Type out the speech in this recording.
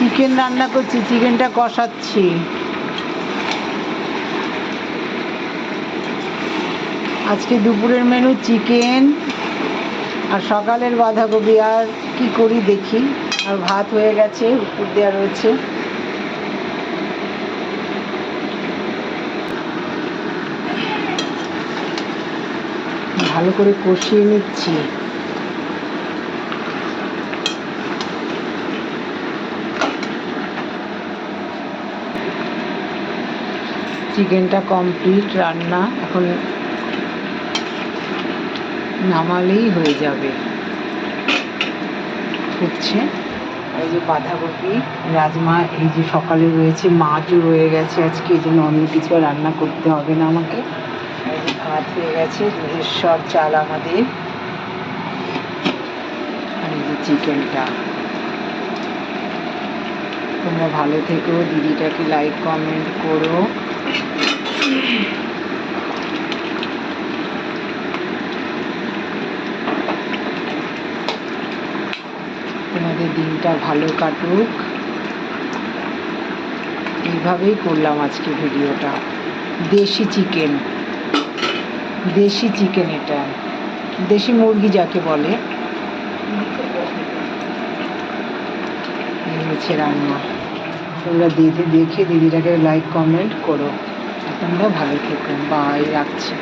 Chicken রান্না করছি, চিকেনটা কষাচ্ছি। আজকে দুপুরের মেনু চিকেন আর সকালের বাঁধাকপি। আর কি করি দেখি। আর ভাত হয়ে গেছে, উপর দেওয়া রয়েছে। ভালো করে কষিয়ে নিচ্ছি। চিকেনটা কমপ্লিট রান্না, এখন নামালেই হয়ে যাবে। ফুটছে। এই যে বাঁধাকপি, রাজমা, এই যে সকালে রয়েছে, মাছও রয়ে গেছে আজকে, এই জন্য অন্য কিছু রান্না করতে হবে না আমাকে। এই যে ভাত হয়ে গেছে, দুধেশ্বর চাল আমাদের। আর এই যে চিকেনটা। তোমরা ভালো থেকো, দিদিটাকে লাইক কমেন্ট করো। তোমাদের দিনটা ভালো কাটুক। এইভাবেই করলাম আজকে ভিডিওটা। দেশি চিকেন, দেশি চিকেন, এটা দেশি মুরগি যাকে বলে। এই হচ্ছে রান্না। তোমরা দেখে দিদিটাকে লাইক কমেন্ট করো। তোমরা ভালো থেকো। বাই, রাখছি।